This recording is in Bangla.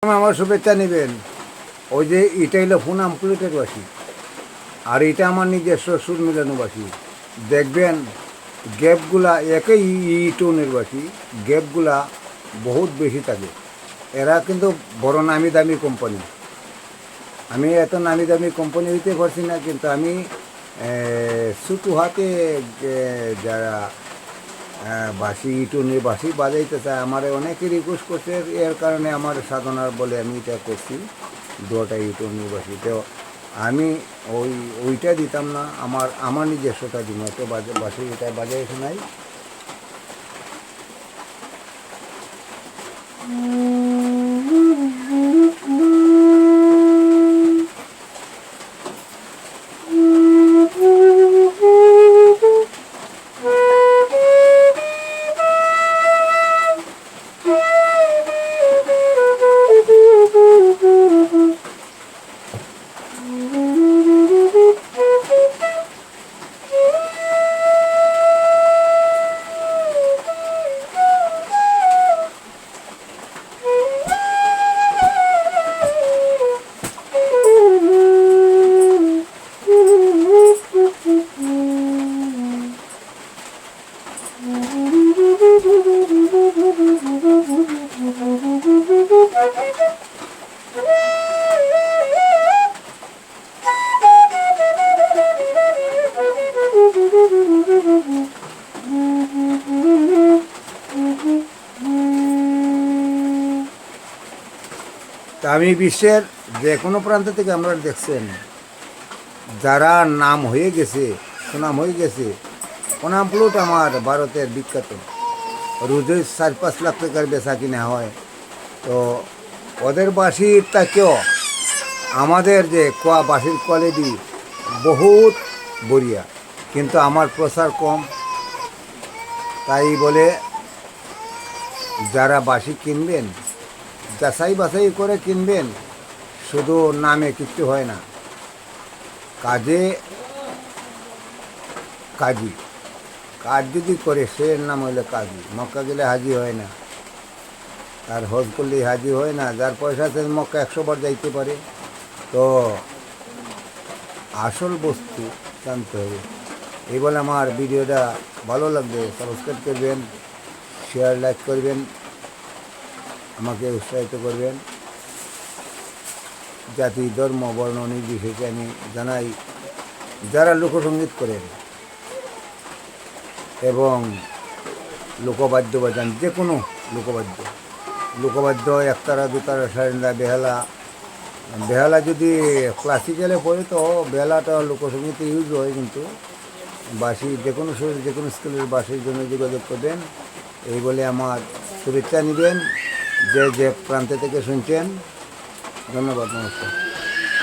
আমার শুভেচ্ছা নেবেন। ওই যে এটা হলো ফুনাম প্লেটের বাসি, আর এটা আমার নিজস্ব সুর মিলানো বাসি। দেখবেন গ্যাপগুলা একই টোনের বাসি, গ্যাপগুলা বহুত বেশি থাকে। এরা কিন্তু বড় নামি দামি কোম্পানি। আমি এত নামি দামি কোম্পানি হইতে পারছি না, কিন্তু আমি ছোটো হাতে যারা বাঁশি টোনের বাঁশি বাজাইতে চায়, আমার অনেকে রিকোয়েস্ট করছে, এর কারণে আমার সাধনার বলে আমি এটা করছি, দুটা টোনের বাঁশি। তো আমি ওইটা দিতাম না, আমার নিজস্বটা দিব, তো বাঁশি এটা বাজাই শোনাই। তা আমি বিশ্বের যে কোনো প্রান্ত থেকে আমরা দেখছেন, যারা নাম হয়ে গেছে, সুনাম হয়ে গেছে, ওনাম প্লুট আমার ভারতের বিখ্যাত, রোজই 4-5 লাখ টাকার বেচা কিনা হয়। তো ওদের বাঁশিরটা কেউ আমাদের যে বাঁশির কোয়ালিটি বহুত বড়িয়া, কিন্তু আমার প্রচার কম। তাই বলে যারা বাঁশি কিনবেন, যাচাই বাছাই করে কিনবেন, শুধু নামে কিচ্ছু হয় না, কাজে কাজী। কাজ যদি করে সে নাম হইলে কাজী। মক্কা গেলে হাজি হয় না, আর হজ করলেই হাজি হয় না। যার পয়সা আছে মক্কা 100 বার যাইতে পারে। তো আসল বস্তু জানতে হবে। এই বলে আমার ভিডিওটা ভালো লাগবে, সাবস্ক্রাইব করবেন, শেয়ার লাইক করবেন, আমাকে উৎসাহিত করবেন। জাতি ধর্ম বর্ণ নির্বিশেষে আমি জানাই, যারা লোকসঙ্গীত করেন এবং লোকবাদ্য বাজান, যে কোনো লোকবাদ্য একতারা দুতারা সারেন্দা বেহালা যদি ক্লাসিক্যালে পড়ে তো বেহালাটা লোকসঙ্গীতে ইউজ হয়, কিন্তু বাঁশি যে কোনো সুর যে কোনো স্কুলের বাঁশির জন্য যোগাযোগ করবেন। এই বলে আমার শুভেচ্ছা নেবেন যে প্রান্তে থেকে শুনছেন। ধন্যবাদ, নমস্কার।